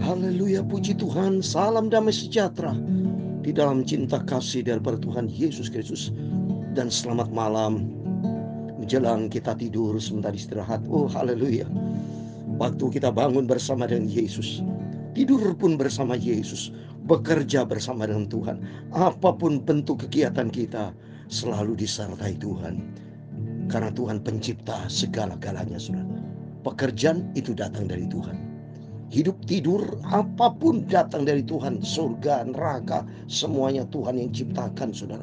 Haleluya, puji Tuhan. Salam damai sejahtera di dalam cinta kasih daripada Tuhan Yesus Kristus. Dan selamat malam menjelang kita tidur sebentar istirahat. Oh haleluya, waktu kita bangun bersama dengan Yesus, tidur pun bersama Yesus, bekerja bersama dengan Tuhan. Apapun bentuk kegiatan kita, selalu disertai Tuhan. Karena Tuhan pencipta segala-galanya, saudara. Pekerjaan itu datang dari Tuhan. Hidup, tidur, apapun datang dari Tuhan. Surga, neraka, semuanya Tuhan yang ciptakan, saudara.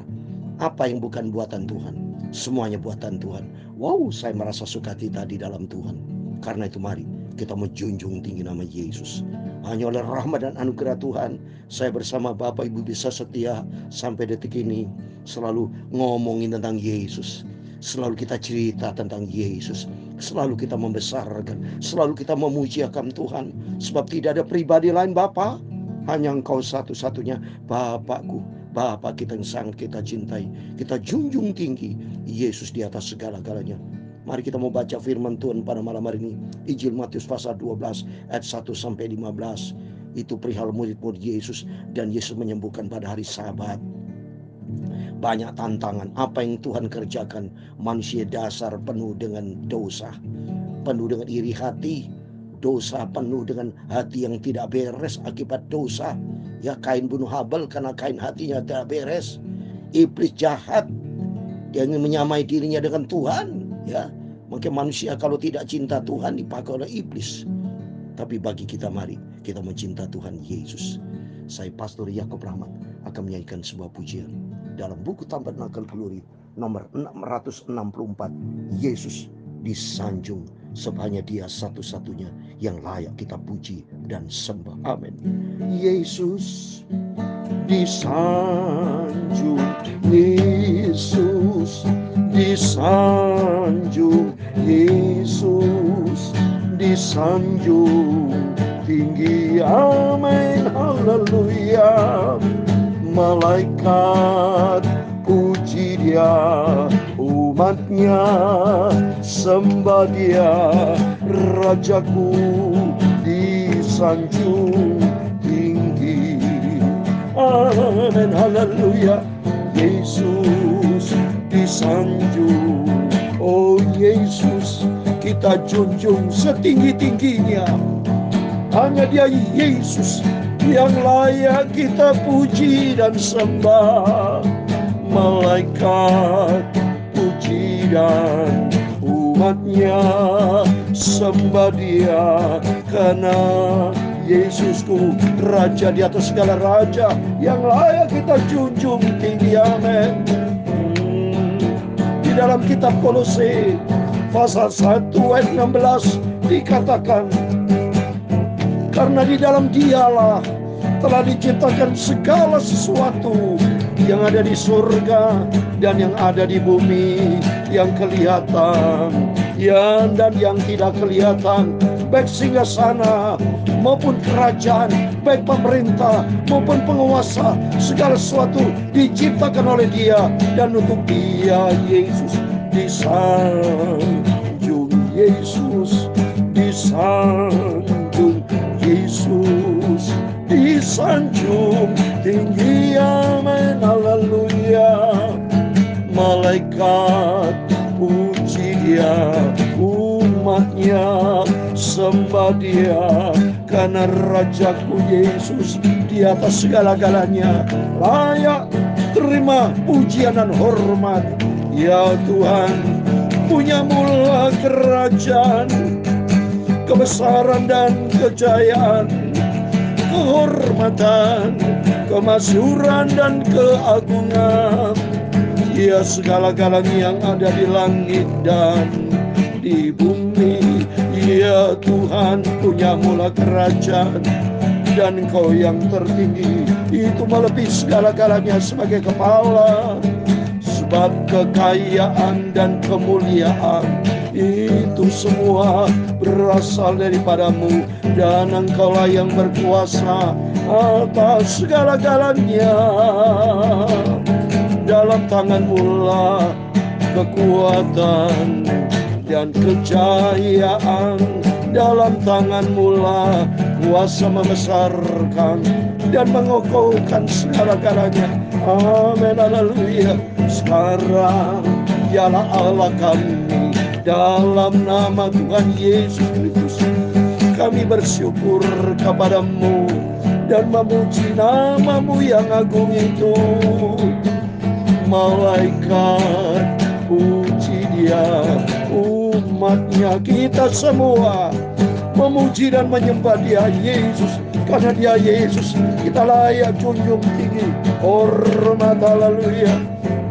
Apa yang bukan buatan Tuhan? Semuanya buatan Tuhan. Wow, saya merasa sukacita di dalam Tuhan. Karena itu mari kita menjunjung tinggi nama Yesus. Hanya oleh rahmat dan anugerah Tuhan, saya bersama Bapak Ibu bisa setia sampai detik ini selalu ngomongin tentang Yesus. Selalu kita cerita tentang Yesus. Selalu kita membesarkan, selalu kita memujiakan Tuhan. Sebab tidak ada pribadi lain Bapa, hanya Engkau satu-satunya Bapakku, Bapa kita yang sangat kita cintai. Kita junjung tinggi Yesus di atas segala-galanya. Mari kita mau baca firman Tuhan pada malam hari ini. Injil Matius pasal 12 ayat 1-15. Itu perihal murid-murid Yesus, dan Yesus menyembuhkan pada hari Sabat. Banyak tantangan. Apa yang Tuhan kerjakan? Manusia dasar penuh dengan dosa, penuh dengan iri hati, dosa, penuh dengan hati yang tidak beres akibat dosa. Ya, Kain bunuh Habel karena Kain hatinya tidak beres. Iblis jahat, dia ingin menyamai dirinya dengan Tuhan. Ya, mungkin manusia kalau tidak cinta Tuhan dipakai oleh iblis. Tapi bagi kita, mari kita mencinta Tuhan Yesus. Saya Pastor Yakob Rahmat akan menyanyikan sebuah pujian dalam buku Tabernakel Glory nomor 664. Yesus disanjung, sebab hanya Dia satu-satunya yang layak kita puji dan sembah. Amin. Yesus disanjung, Yesus disanjung, Yesus disanjung tinggi. Amin, haleluya. Malaikat puji Dia, umatnya sembah Dia. Rajaku disanjung tinggi. Amin, haleluya. Yesus disanjung. Oh Yesus kita junjung setinggi-tingginya. Hanya Dia Yesus yang layak kita puji dan sembah. Malaikat puji dan umatnya sembah Dia. Karena Yesusku Raja di atas segala raja, yang layak kita junjung tinggi. Amin. Di dalam kitab Kolose pasal 1 ayat 16 dikatakan, karena di dalam Dialah telah diciptakan segala sesuatu yang ada di surga dan yang ada di bumi, yang kelihatan dan yang tidak kelihatan, baik singgasana maupun kerajaan, baik pemerintah maupun penguasa. Segala sesuatu diciptakan oleh Dia, dan untuk Dia Yesus disanjung. Yesus disanjung, Yesus disanjung tinggi. Amin, haleluya. Malaikat puji Dia, umatnya sembah Dia. Karena Rajaku Yesus di atas segala-galanya layak terima pujian dan hormat. Ya Tuhan, punya mula kerajaan, kebesaran dan kejayaan, kehormatan, kemasyhuran dan keagungan. Ya segala-galanya yang ada di langit dan di bumi. Ya Tuhan, punya mula kerajaan, dan Engkau yang tertinggi itu melebihi segala-galanya sebagai kepala. Sebab kekayaan dan kemuliaan itu semua berasal daripadamu, dan Engkaulah yang berkuasa atas segala-galanya. Dalam tangan-Mu lah kekuatan dan kejayaan Dalam tangan-Mu lah kuasa membesarkan dan mengokohkan segala-galanya. Amin, haleluya. Sekarang dialah Allah kami, dalam nama Tuhan Yesus Kristus kami bersyukur kepada-Mu dan memuji nama-Mu yang agung itu. Malaikat puji Dia, umatnya kita semua memuji dan menyembah Dia Yesus. Karena Dia Yesus kita layak junjung tinggi hormat, haleluya.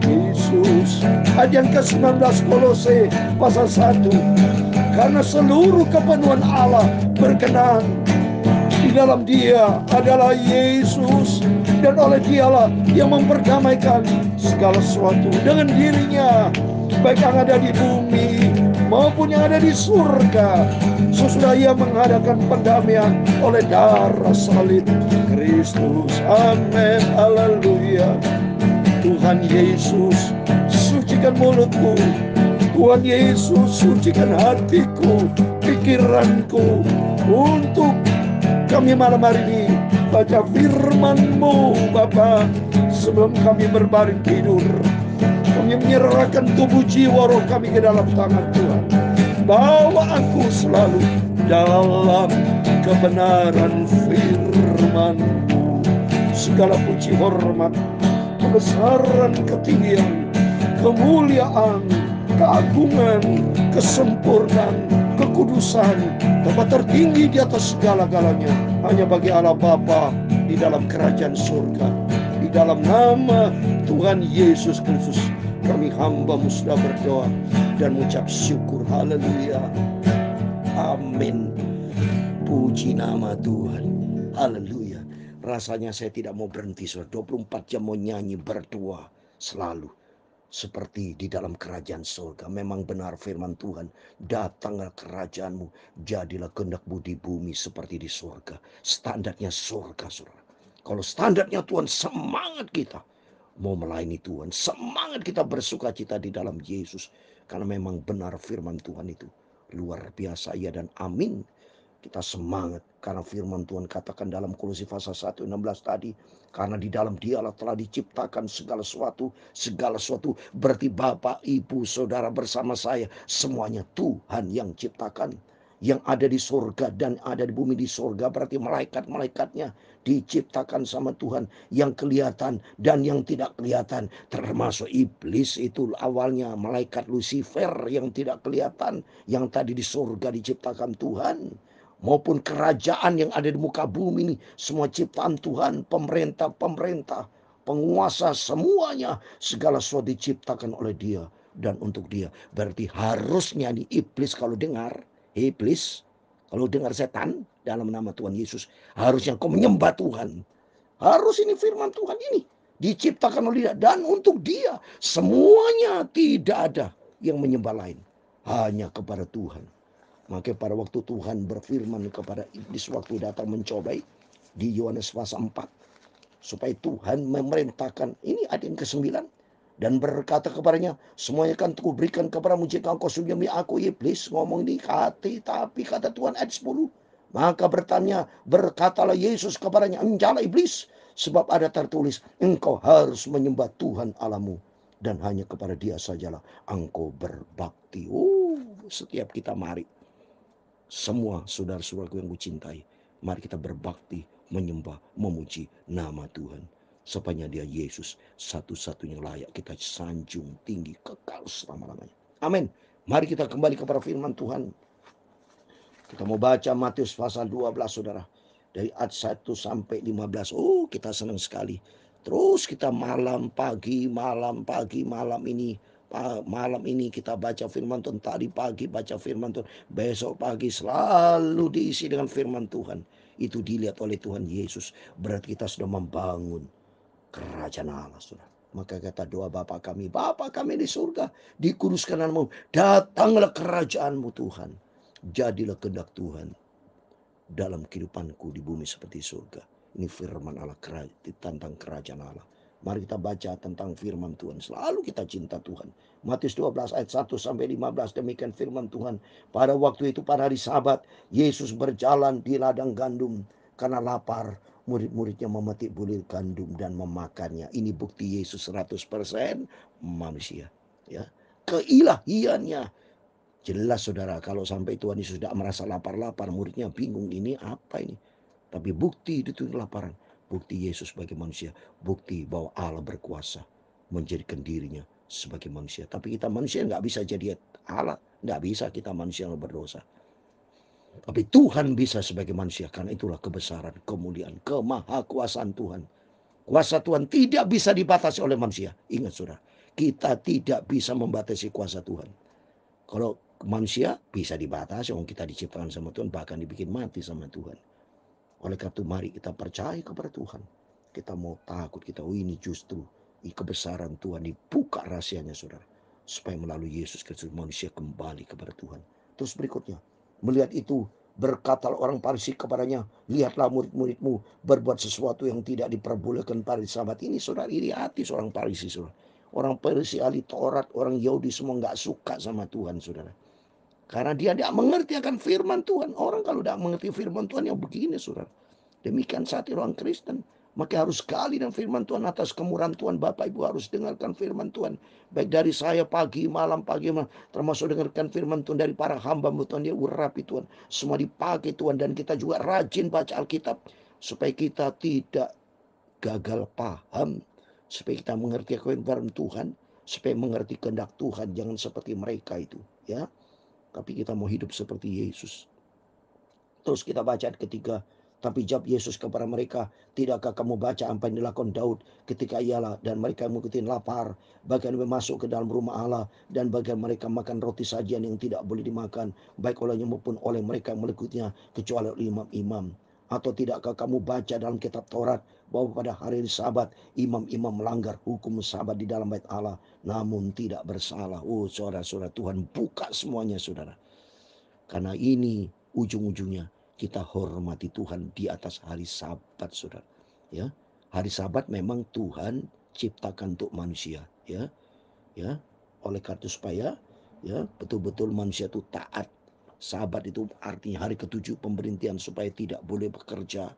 Yesus, ayat yang ke-19 Kolose pasal 1. Karena seluruh kepenuhan Allah berkenan di dalam Dia adalah Yesus, dan oleh Dialah yang memperdamaikan segala sesuatu dengan dirinya, baik yang ada di bumi maupun yang ada di surga, sesudah Ia mengadakan pendamaian oleh darah salib Kristus. Amin, haleluya. Tuhan Yesus, sucikan mulutku. Tuhan Yesus, sucikan hatiku, pikiranku, untuk kami malam hari ini baca firman-Mu, Bapa. Sebelum kami berbaring tidur, kami menyerahkan tubuh jiwa roh kami ke dalam tangan Tuhan. Bawa aku selalu dalam kebenaran firman-Mu. Segala puji, hormat, kebesaran, ketinggian, kemuliaan, keagungan, kesempurnaan, kekudusan, tempat tertinggi di atas segala-galanya hanya bagi Allah Bapa di dalam kerajaan surga. Di dalam nama Tuhan Yesus Kristus kami hamba-Mu sudah berdoa dan mengucap syukur. Haleluya. Amin. Puji nama Tuhan. Haleluya. Rasanya saya tidak mau berhenti, 24 jam mau nyanyi berdoa selalu. Seperti di dalam kerajaan surga. Memang benar firman Tuhan, datanglah kerajaan-Mu, jadilah kehendak-Mu di bumi seperti di surga. Standarnya surga, saudara. Kalau standarnya Tuhan, semangat kita mau melayani Tuhan, semangat kita bersuka cita di dalam Yesus. Karena memang benar firman Tuhan itu luar biasa, ya dan amin. Kita semangat karena firman Tuhan katakan dalam Kolose pasal 1:16 tadi, karena di dalam Dialah telah diciptakan segala sesuatu berarti Bapak, Ibu, Saudara bersama saya, semuanya Tuhan yang ciptakan. Yang ada di surga dan ada di bumi. Di surga berarti malaikat-malaikatnya diciptakan sama Tuhan, yang kelihatan dan yang tidak kelihatan, termasuk iblis. Itu awalnya malaikat Lucifer yang tidak kelihatan, yang tadi di surga diciptakan Tuhan, maupun kerajaan yang ada di muka bumi ini, semua ciptaan Tuhan, pemerintah, penguasa, semuanya segala sesuatu diciptakan oleh Dia dan untuk Dia. Berarti harusnya nih iblis kalau dengar setan dalam nama Tuhan Yesus, harusnya kau menyembah Tuhan. Harus ini firman Tuhan ini diciptakan oleh Dia dan untuk Dia. Semuanya, tidak ada yang menyembah lain, hanya kepada Tuhan. Maka pada waktu Tuhan berfirman kepada iblis waktu datang mencobai di Yohanes pasal 4, supaya Tuhan memerintahkan, ini ayat yang ke-9, dan berkata kepadanya, semuanya akan aku berikan kepadamu jika engkau sujud demi aku. Iblis ngomong di hati, tapi kata Tuhan ayat 10, maka berkatalah Yesus kepadanya, enjalah iblis, sebab ada tertulis, engkau harus menyembah Tuhan Allahmu, dan hanya kepada Dia sajalah engkau berbakti. Setiap kita mari, semua saudara-saudaraku yang kucintai, mari kita berbakti, menyembah, memuji nama Tuhan. Supaya Dia Yesus satu-satunya layak kita sanjung tinggi kekal selama-lamanya. Amin. Mari kita kembali kepada firman Tuhan. Kita mau baca Matius pasal 12, saudara. Dari ayat 1 sampai 15. Kita senang sekali. Terus kita malam ini kita baca firman Tuhan. Tadi pagi baca firman Tuhan, besok pagi selalu diisi dengan firman Tuhan. Itu dilihat oleh Tuhan Yesus, berarti kita sudah membangun kerajaan Allah, saudara. Maka kata doa Bapa kami di surga, dikuduskan nama-Mu, datanglah kerajaan-Mu Tuhan, jadilah kehendak Tuhan dalam kehidupanku di bumi seperti surga. Ini firman Allah tentang kerajaan Allah. Mari kita baca tentang firman Tuhan. Selalu kita cinta Tuhan. Matius 12 ayat 1 sampai 15, demikian firman Tuhan. Pada waktu itu pada hari Sabat, Yesus berjalan di ladang gandum karena lapar. Murid-muridnya memetik bulir gandum dan memakannya. Ini bukti Yesus 100% manusia. Ya, keilahiannya jelas saudara. Kalau sampai Tuhan Yesus tidak merasa lapar-lapar, muridnya bingung, ini apa ini? Tapi bukti itu kelaparan. Bukti Yesus sebagai manusia. Bukti bahwa Allah berkuasa menjadikan dirinya sebagai manusia. Tapi kita manusia nggak bisa jadi Allah. Nggak bisa kita manusia yang berdosa. Tapi Tuhan bisa sebagai manusia. Karena itulah kebesaran, kemuliaan, kemahakuasaan Tuhan. Kuasa Tuhan tidak bisa dibatasi oleh manusia. Ingat saudara, kita tidak bisa membatasi kuasa Tuhan. Kalau manusia bisa dibatasi, kita diciptakan sama Tuhan, bahkan dibikin mati sama Tuhan. Oleh karena itu mari kita percaya kepada Tuhan. Kita mau takut, kita ini justru kebesaran Tuhan, dibuka rahasianya saudara. Supaya melalui Yesus Kristus manusia kembali kepada Tuhan. Terus berikutnya, melihat itu berkatalah orang Farisi kepadanya, lihatlah murid-muridmu berbuat sesuatu yang tidak diperbolehkan pada Sabat. Ini saudara, iri hati seorang Farisi saudara. Orang Farisi ahli Taurat, orang Yahudi semua nggak suka sama Tuhan saudara. Karena dia tidak mengerti akan firman Tuhan. Orang kalau tidak mengerti firman Tuhan yang begini saudara. Demikian saat orang Kristen. Maka harus sekali dengan firman Tuhan, atas kemurahan Tuhan. Bapak Ibu harus dengarkan firman Tuhan. Baik dari saya pagi malam. Termasuk dengarkan firman Tuhan dari para hamba Tuhan. Dia urapi Tuhan. Semua dipakai Tuhan. Dan kita juga rajin baca Alkitab. Supaya kita tidak gagal paham. Supaya kita mengerti firman Tuhan. Supaya mengerti kehendak Tuhan. Jangan seperti mereka itu. Ya. Tapi kita mau hidup seperti Yesus. Terus kita baca ketiga. Tapi jawab Yesus kepada mereka, tidakkah kamu baca apa yang dilakukan Daud ketika ialah dan mereka mengikuti lapar, bagian masuk ke dalam rumah Allah, dan bagian mereka makan roti sajian yang tidak boleh dimakan, baik olehnya maupun oleh mereka yang mengikutnya, kecuali oleh imam-imam. Atau tidakkah kamu baca dalam kitab Taurat bahwa pada hari Sabat imam-imam melanggar hukum Sabat di dalam bait Allah, namun tidak bersalah. Oh saudara-saudara, Tuhan buka semuanya saudara. Karena ini ujung-ujungnya kita hormati Tuhan di atas hari Sabat saudara. Ya, hari Sabat memang Tuhan ciptakan untuk manusia. Ya, oleh karena supaya ya betul-betul manusia itu taat. Sabat itu artinya hari ketujuh pemberhentian supaya tidak boleh bekerja,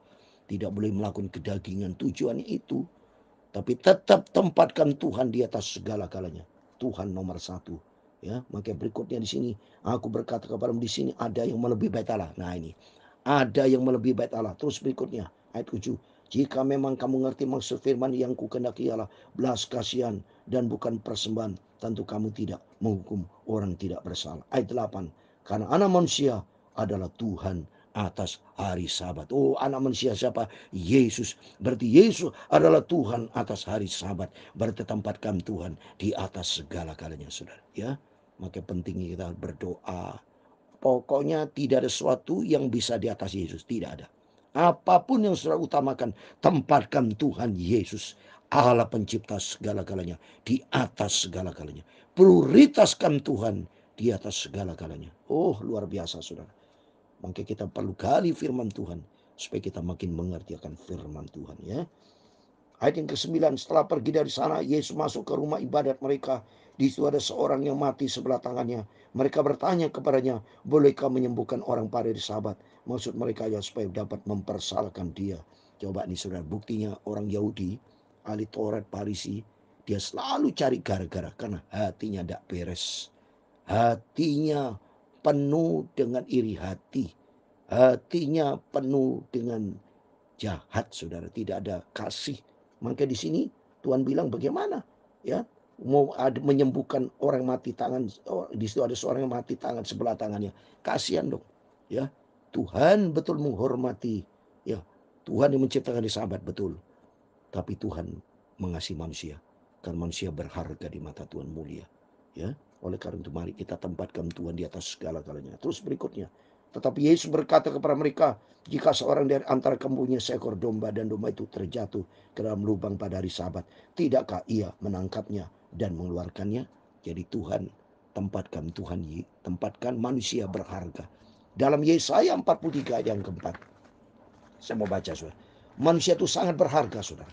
tidak boleh melakukan kedagingan. Tujuannya itu. Tapi tetap tempatkan Tuhan di atas segala-galanya. Tuhan nomor satu. Ya, maka berikutnya di sini aku berkata kepadamu, di sini ada yang melebihi bait Allah. Nah ini, ada yang melebihi bait Allah. Terus berikutnya ayat 7. Jika memang kamu ngerti maksud firman yang kukendaki Allah, belas kasihan dan bukan persembahan, tentu kamu tidak menghukum orang tidak bersalah. Ayat 8. Karena anak manusia adalah Tuhan atas hari Sabat. Oh, anak manusia siapa? Yesus. Berarti Yesus adalah Tuhan atas hari Sabat. Berarti tempatkan Tuhan di atas segala-galanya, saudara. Ya, maka pentingnya kita berdoa. Pokoknya tidak ada sesuatu yang bisa di atas Yesus. Tidak ada. Apapun yang saudara utamakan, tempatkan Tuhan Yesus, Allah pencipta segala-galanya, di atas segala-galanya. Prioritaskan Tuhan di atas segala-galanya. Oh, luar biasa, saudara. Maka kita perlu gali firman Tuhan supaya kita makin mengerti akan firman Tuhan ya. Ayat yang ke-9, setelah pergi dari sana Yesus masuk ke rumah ibadat mereka. Di situ ada seorang yang mati sebelah tangannya. Mereka bertanya kepadanya, bolehkah menyembuhkan orang pada hari Sabat? Maksud mereka ya supaya dapat mempersalahkan dia. Coba nih saudara, buktinya orang Yahudi, ahli Taurat, Farisi, dia selalu cari gara-gara karena hatinya tidak beres. Hatinya penuh dengan iri hati. Hatinya penuh dengan jahat, saudara. Tidak ada kasih. Maka di sini Tuhan bilang bagaimana? Ya, mau menyembuhkan orang mati tangan. Oh, di situ ada seorang yang mati tangan sebelah tangannya. Kasihan dong. Ya, Tuhan betul menghormati. Ya, Tuhan yang menciptakan di Sabat betul. Tapi Tuhan mengasihi manusia. Karena manusia berharga di mata Tuhan, mulia. Ya, oleh karena itu mari kita tempatkan Tuhan di atas segala-galanya. Terus berikutnya, tetapi Yesus berkata kepada mereka, jika seorang dari antara kamu punya seekor domba dan domba itu terjatuh ke dalam lubang pada hari Sabat, tidakkah ia menangkapnya dan mengeluarkannya? Jadi Tuhan tempatkan manusia berharga. Dalam Yesaya 43 ayat yang keempat. Saya mau baca saudara. Manusia itu sangat berharga saudara.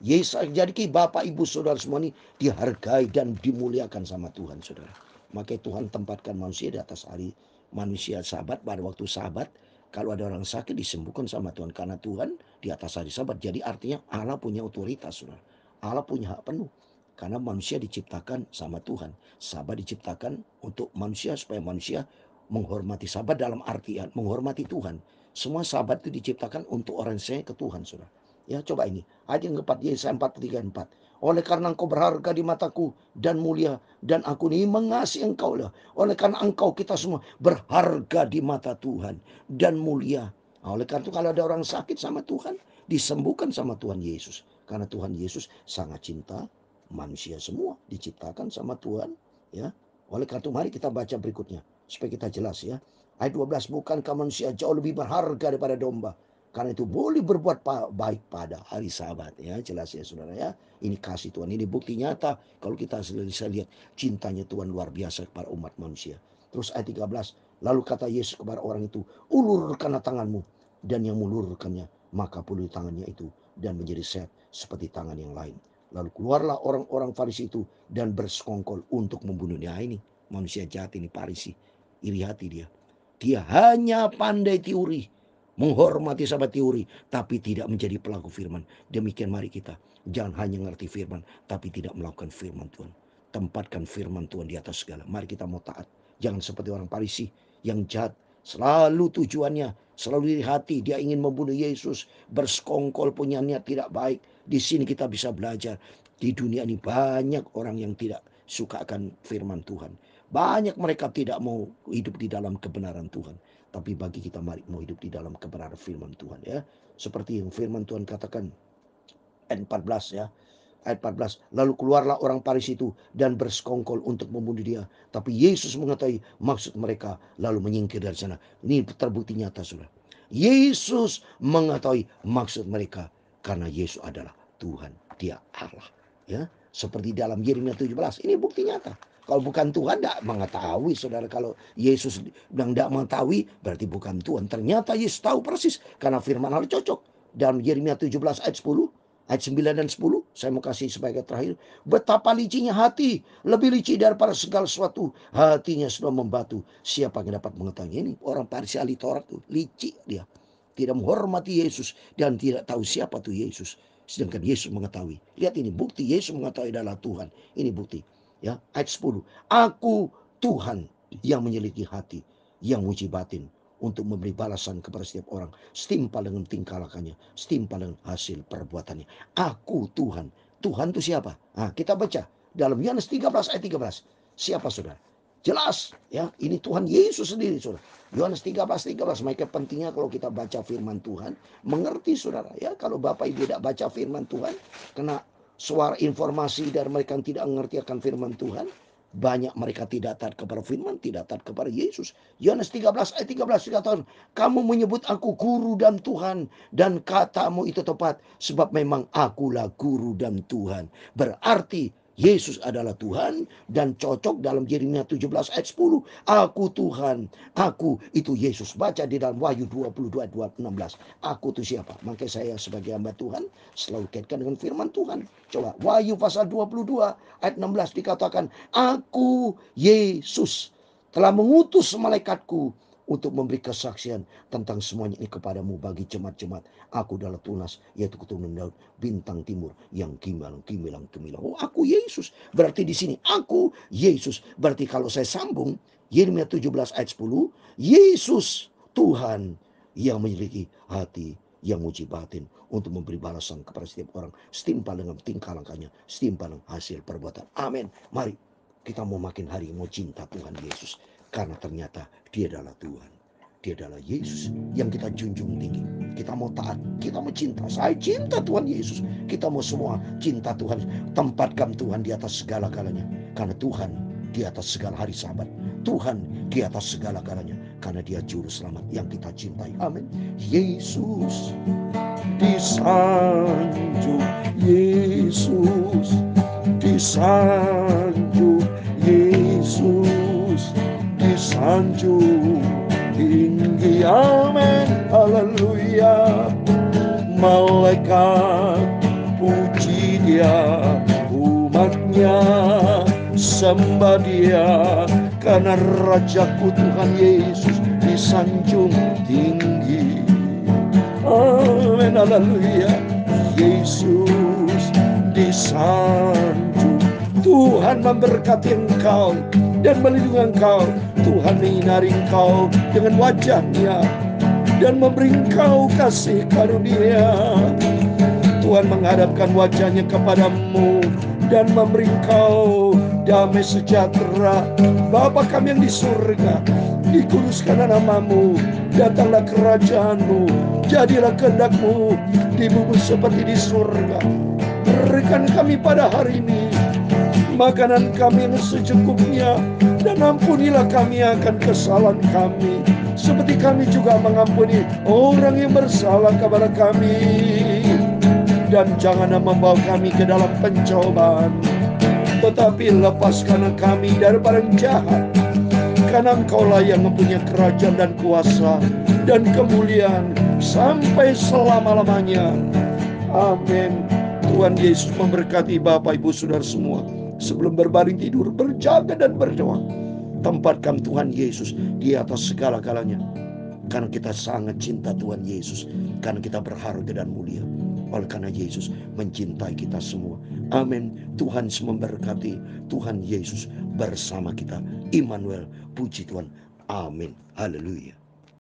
Yesus jadi Bapak Ibu Saudara semua ini dihargai dan dimuliakan sama Tuhan, Saudara. Makanya Tuhan tempatkan manusia di atas hari manusia Sabat. Pada waktu Sabat, kalau ada orang sakit disembuhkan sama Tuhan, karena Tuhan di atas hari Sabat. Jadi artinya Allah punya otoritas, Saudara. Allah punya hak penuh. Karena manusia diciptakan sama Tuhan. Sabat diciptakan untuk manusia supaya manusia menghormati Sabat dalam artian menghormati Tuhan. Semua Sabat itu diciptakan untuk orang yang ke Tuhan, Saudara. Ya, coba ini ayat yang keempat, Yesaya 43:4. Oleh karena engkau berharga di mataku dan mulia, dan aku ini mengasihi engkau lah. Oleh karena engkau, kita semua berharga di mata Tuhan dan mulia. Nah, oleh karena itu kalau ada orang sakit sama Tuhan, disembuhkan sama Tuhan Yesus. Karena Tuhan Yesus sangat cinta manusia semua, diciptakan sama Tuhan. Ya, oleh karena itu mari kita baca berikutnya supaya kita jelas ya. Ayat 12, bukankah manusia jauh lebih berharga daripada domba? Karena itu boleh berbuat baik pada hari Sabat, ya, jelas ya Saudara ya. Ini kasih Tuhan, ini bukti nyata kalau kita bisa lihat cintanya Tuhan luar biasa kepada umat manusia. Terus ayat 13, lalu kata Yesus kepada orang itu, ulurkanlah tanganmu, dan yang mengulurkannya maka pulih tangannya itu dan menjadi sehat seperti tangan yang lain. Lalu keluarlah orang-orang Farisi itu dan bersekongkol untuk membunuhnya. Ini manusia jahat ini, Farisi, iri hati dia. Dia hanya pandai teori, menghormati sahabat teori, tapi tidak menjadi pelaku firman. Demikian mari kita jangan hanya ngerti firman, tapi tidak melakukan firman Tuhan. Tempatkan firman Tuhan di atas segala. Mari kita mau taat. Jangan seperti orang Farisi yang jahat. Selalu tujuannya, selalu iri hati. Dia ingin membunuh Yesus. Bersekongkol, punya niat tidak baik. Di sini kita bisa belajar. Di dunia ini banyak orang yang tidak suka akan firman Tuhan. Banyak mereka tidak mau hidup di dalam kebenaran Tuhan. Tapi bagi kita mari mau hidup di dalam kebenaran firman Tuhan ya. Seperti yang firman Tuhan katakan ayat 14 ya. Ayat 14, lalu keluarlah orang Farisi itu dan bersekongkol untuk membunuh dia. Tapi Yesus mengetahui maksud mereka lalu menyingkir dari sana. Ini terbukti nyata, Saudara. Yesus mengetahui maksud mereka karena Yesus adalah Tuhan, Dia Allah. Ya, seperti dalam Yeremia 17, ini bukti nyata. Kalau bukan Tuhan tidak mengetahui, Saudara. Kalau Yesus bilang tidak mengetahui, berarti bukan Tuhan. Ternyata Yesus tahu persis karena firman Allah cocok. Dalam Yeremia 17 ayat 10, ayat 9 dan 10, saya mau kasih sebagai terakhir. Betapa licinya hati, lebih licik daripada segala sesuatu. Hatinya sudah membatu. Siapa yang dapat mengetahui? Ini orang Farisi ahli Taurat tuh, licik dia. Tidak menghormati Yesus dan tidak tahu siapa tuh Yesus. Sedangkan Yesus mengetahui. Lihat ini bukti Yesus mengetahui adalah Tuhan. Ini bukti. Ya, ayat 10. Aku Tuhan yang menyelidiki hati, yang menguji batin, untuk memberi balasan kepada setiap orang setimpal dengan tingkah lakunya, setimpal dengan hasil perbuatannya. Aku Tuhan. Tuhan itu siapa? Nah, kita baca dalam Yohanes 13 ayat 13. Siapa, Saudara? Jelas ya, ini Tuhan Yesus sendiri, Saudara. Yohanes 13. Maka pentingnya kalau kita baca firman Tuhan, mengerti, Saudara ya. Kalau Bapak Ibu tidak baca firman Tuhan, kena suara informasi dari mereka yang tidak mengerti akan firman Tuhan. Banyak mereka tidak taat kepada firman, tidak taat kepada Yesus. Yohanes 13 ayat 13 dikatakan, kamu menyebut aku guru dan Tuhan, dan katamu itu tepat, sebab memang akulah guru dan Tuhan. Berarti Yesus adalah Tuhan dan cocok dalam Yeremia 17 ayat 10. Aku Tuhan, aku itu Yesus. Baca di dalam Wahyu 22 ayat 16. Aku itu siapa? Maka saya sebagai hamba Tuhan selalu kaitkan dengan firman Tuhan. Coba Wahyu pasal 22 ayat 16 dikatakan, aku Yesus telah mengutus malaikatku untuk memberi kesaksian tentang semuanya ini kepadamu bagi jemaat-jemaat. Aku adalah tunas, yaitu keturunan Daud, bintang timur yang gemilang. Oh, aku Yesus. Berarti di sini aku Yesus. Berarti kalau saya sambung Yeremia 17 ayat 10, Yesus Tuhan yang menyelidiki hati, yang menguji batin, untuk memberi balasan kepada setiap orang setimpal dengan tingkah lakunya, setimpal dengan hasil perbuatan. Amin. Mari kita mau makin hari mau cinta Tuhan Yesus. Karena ternyata dia adalah Tuhan. Dia adalah Yesus yang kita junjung tinggi. Kita mau taat, kita mau cinta. Saya cinta Tuhan Yesus. Kita mau semua cinta Tuhan. Tempatkan Tuhan di atas segala-galanya. Karena Tuhan di atas segala hari Sabat. Tuhan di atas segala-galanya. Karena dia juru selamat yang kita cintai. Amin. Yesus disanjung, Yesus disanjung, Yesus disanjung tinggi. Amin. Haleluya. Malaikat puji Dia, umatnya sembah Dia, karena Rajaku Tuhan Yesus disanjung tinggi. Amin, haleluya. Yesus disanjung. Tuhan memberkati engkau dan melindungi engkau. Tuhan menyinari engkau dengan wajah-Nya dan memberi engkau kasih karunia. Tuhan menghadapkan wajah-Nya kepadamu dan memberi engkau damai sejahtera. Bapa kami yang di surga, dikuduskanlah namamu, datanglah kerajaan-Mu, jadilah kehendak-Mu di bumi seperti di surga. Berikan kami pada hari ini makanan kami yang secukupnya, dan ampunilah kami akan kesalahan kami, seperti kami juga mengampuni orang yang bersalah kepada kami. Dan janganlah membawa kami ke dalam pencobaan, tetapi lepaskanlah kami daripada yang jahat. Karena Engkaulah yang mempunyai kerajaan dan kuasa dan kemuliaan sampai selama-lamanya. Amin. Tuhan Yesus memberkati Bapak Ibu Saudara semua. Sebelum berbaring tidur, berjaga dan berdoa. Tempatkan Tuhan Yesus di atas segala-galanya. Karena kita sangat cinta Tuhan Yesus. Karena kita berharga dan mulia. Oleh karena Yesus mencintai kita semua. Amin. Tuhan memberkati. Tuhan Yesus bersama kita. Immanuel. Puji Tuhan. Amin. Haleluya.